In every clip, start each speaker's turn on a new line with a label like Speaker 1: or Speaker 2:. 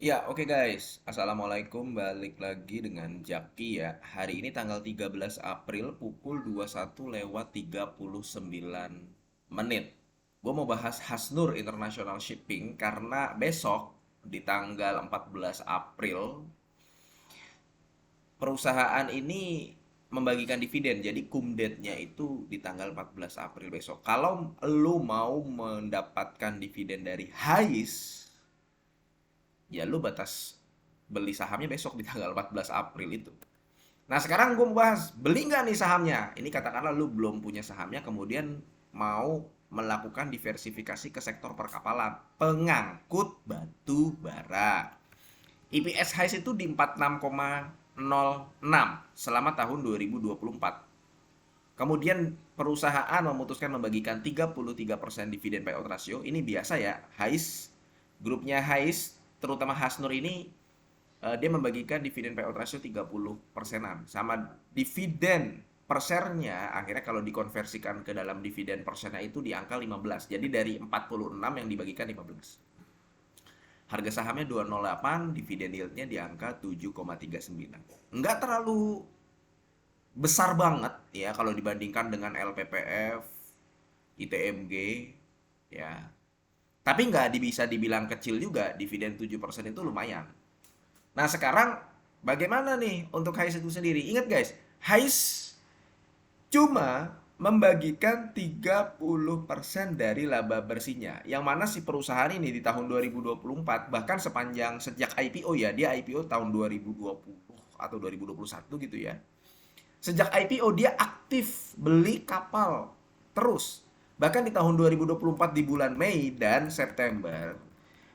Speaker 1: Ya, oke guys. Assalamualaikum, balik lagi dengan Jaki ya. Hari ini tanggal 13 April pukul 21.39 menit. Gue mau bahas Hasnur International Shipping karena besok di tanggal 14 April perusahaan ini membagikan dividen. Jadi cum date-nya itu di tanggal 14 April besok. Kalau lu mau mendapatkan dividen dari HAIS, ya lu batas beli sahamnya besok di tanggal 14 April itu. Nah sekarang gue mau bahas, beli nggak nih sahamnya? Ini katakanlah lu belum punya sahamnya, kemudian mau melakukan diversifikasi ke sektor perkapalan, pengangkut batu bara. EPS highs itu di 46,06 selama tahun 2024. Kemudian perusahaan memutuskan membagikan 33% dividen payout ratio. Ini biasa ya, HAIS, grupnya HAIS, terutama Hasnur ini dia membagikan dividen payout ratio 30%-an. Sama dividen per share-nya akhirnya kalau dikonversikan ke dalam dividen per share-nya itu di angka 15. Jadi dari 46 yang dibagikan 15. Harga sahamnya 208, dividen yield-nya di angka 7,39. Enggak terlalu besar banget ya kalau dibandingkan dengan LPPF, ITMG ya. Tapi nggak bisa dibilang kecil juga, dividen 7% itu lumayan. Nah, sekarang bagaimana nih untuk HIS itu sendiri? Ingat guys, HIS cuma membagikan 30% dari laba bersihnya. Yang mana si perusahaan ini di tahun 2024 bahkan sepanjang sejak IPO ya, dia IPO tahun 2020 atau 2021 gitu ya. Sejak IPO dia aktif beli kapal terus. Bahkan di tahun 2024 di bulan Mei dan September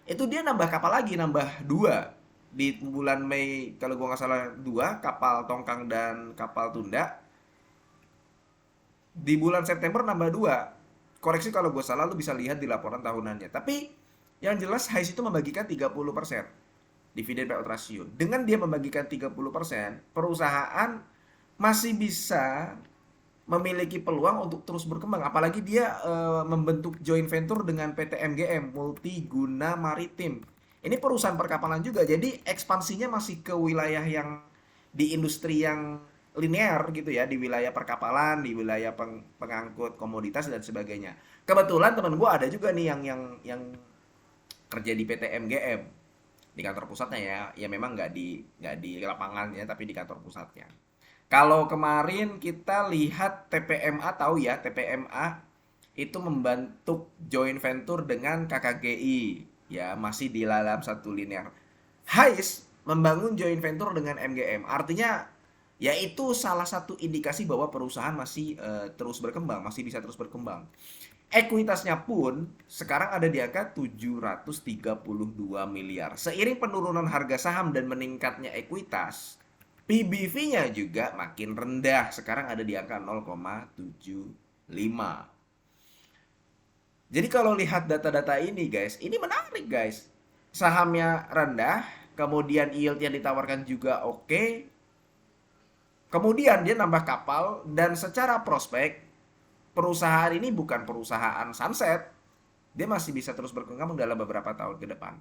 Speaker 1: itu dia nambah kapal lagi, nambah dua. Di bulan Mei kalau gua nggak salah dua, kapal tongkang dan kapal tunda. Di bulan September nambah dua. Koreksi kalau gue salah, lu bisa lihat di laporan tahunannya. Tapi yang jelas HIS itu membagikan 30% dividen payout ratio. Dengan dia membagikan 30%, perusahaan masih bisa memiliki peluang untuk terus berkembang. Apalagi dia membentuk joint venture dengan PT MGM, Multiguna Maritim. Ini perusahaan perkapalan juga, jadi ekspansinya masih ke wilayah yang di industri yang linear gitu ya, di wilayah perkapalan, di wilayah pengangkut komoditas dan sebagainya. Kebetulan teman gue ada juga nih yang kerja di PT MGM di kantor pusatnya ya, ya memang nggak di lapangannya tapi di kantor pusatnya. Kalau kemarin kita lihat TPMA, tahu ya, TPMA itu membentuk joint venture dengan KKGI, ya masih di dalam satu linear. HAIS membangun joint venture dengan MGM, artinya yaitu salah satu indikasi bahwa perusahaan masih terus berkembang, masih bisa terus berkembang. Ekuitasnya pun sekarang ada di angka 732 miliar. Seiring penurunan harga saham dan meningkatnya ekuitas, PBV-nya juga makin rendah. Sekarang ada di angka 0,75. Jadi kalau lihat data-data ini guys, ini menarik guys. Sahamnya rendah, kemudian yield yang ditawarkan juga oke. Kemudian dia nambah kapal dan secara prospek perusahaan ini bukan perusahaan sunset. Dia masih bisa terus berkembang dalam beberapa tahun ke depan.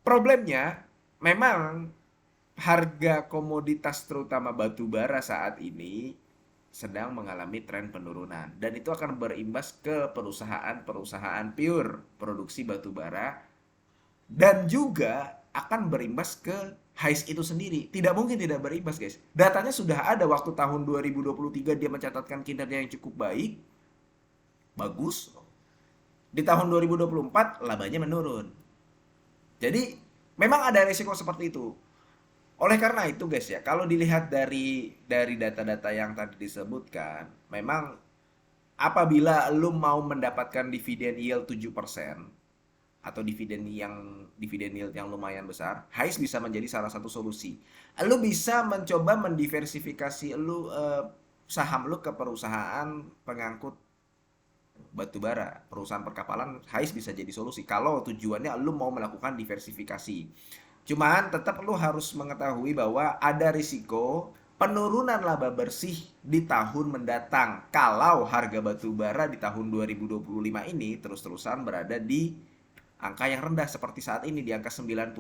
Speaker 1: Problemnya memang harga komoditas terutama batu bara saat ini sedang mengalami tren penurunan dan itu akan berimbas ke perusahaan-perusahaan pure produksi batu bara dan juga akan berimbas ke HIS itu sendiri. Tidak mungkin tidak berimbas, guys. Datanya sudah ada waktu tahun 2023 dia mencatatkan kinerja yang cukup baik, bagus. Di tahun 2024 labanya menurun. Jadi memang ada risiko seperti itu. Oleh karena itu guys ya, kalau dilihat dari data-data yang tadi disebutkan, memang apabila lu mau mendapatkan dividen yield 7% atau dividen yield yang lumayan besar, HIS bisa menjadi salah satu solusi. Lu bisa mencoba mendiversifikasi saham lu ke perusahaan pengangkut batu bara, perusahaan perkapalan. HIS bisa jadi solusi kalau tujuannya lu mau melakukan diversifikasi. Cuman tetap lu harus mengetahui bahwa ada risiko penurunan laba bersih di tahun mendatang kalau harga batu bara di tahun 2025 ini terus-terusan berada di angka yang rendah seperti saat ini di angka $90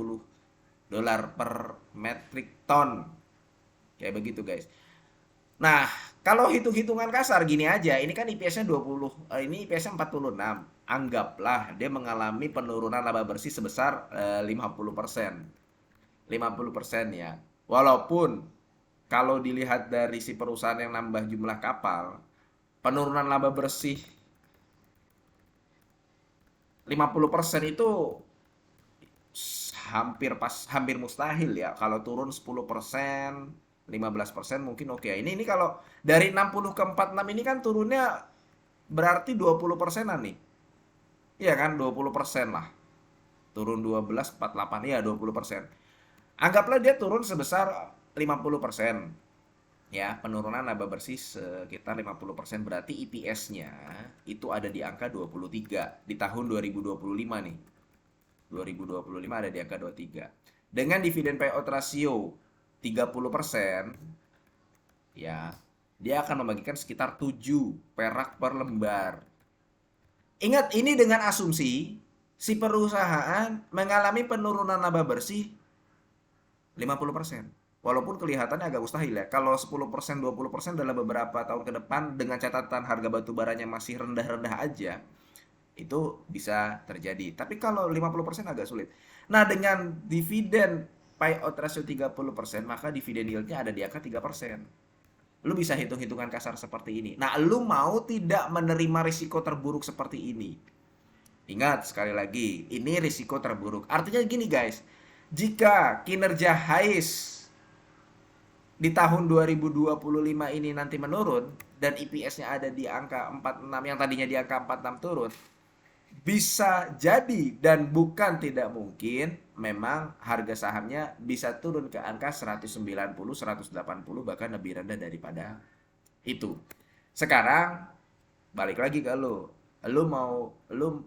Speaker 1: per metric ton. Kayak begitu, guys. Nah, kalau hitung-hitungan kasar gini aja, ini kan IPS-nya 20, ini IPS-nya 46. Anggaplah dia mengalami penurunan laba bersih sebesar 50%. 50% ya. Walaupun kalau dilihat dari si perusahaan yang nambah jumlah kapal, penurunan laba bersih 50% itu hampir mustahil ya. Kalau turun 10%, 15% mungkin oke. Ini kalau dari 60 ke 46 ini kan turunnya berarti 20%-an nih. Iya kan, 20% lah. Turun 12, 48, ya 20%. Anggaplah dia turun sebesar 50%. Ya, penurunan laba bersih sekitar 50%, berarti EPS-nya itu ada di angka 23 di tahun 2025 nih. 2025 ada di angka 23. Dengan dividen payout ratio 30%, ya, dia akan membagikan sekitar 7 perak per lembar. Ingat, ini dengan asumsi si perusahaan mengalami penurunan laba bersih 50%. Walaupun kelihatannya agak mustahil ya. Kalau 10%, 20% dalam beberapa tahun ke depan dengan catatan harga batu baranya masih rendah-rendah aja, itu bisa terjadi. Tapi kalau 50% agak sulit. Nah, dengan dividen payout ratio 30%, maka dividen yield-nya ada di angka 3%. Lu bisa hitung-hitungan kasar seperti ini. Nah, lu mau tidak menerima risiko terburuk seperti ini? Ingat, sekali lagi, ini risiko terburuk. Artinya gini guys, jika kinerja HAIS di tahun 2025 ini nanti menurun dan EPS-nya ada di angka 46 yang tadinya di angka 46 turun, bisa jadi dan bukan tidak mungkin memang harga sahamnya bisa turun ke angka 190, 180 bahkan lebih rendah daripada itu. Sekarang balik lagi ke lu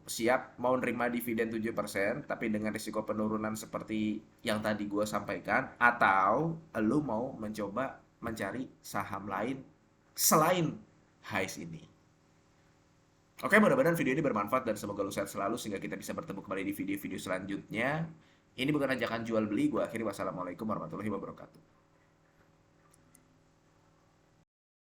Speaker 1: siap mau nerima dividen 7% tapi dengan risiko penurunan seperti yang tadi gue sampaikan, atau lu mau mencoba mencari saham lain selain HAIS ini. Oke, mudah-mudahan video ini bermanfaat dan semoga lu sehat selalu sehingga kita bisa bertemu kembali di video-video selanjutnya. Ini bukan ajakan jual beli, gue akhiri wassalamualaikum warahmatullahi wabarakatuh.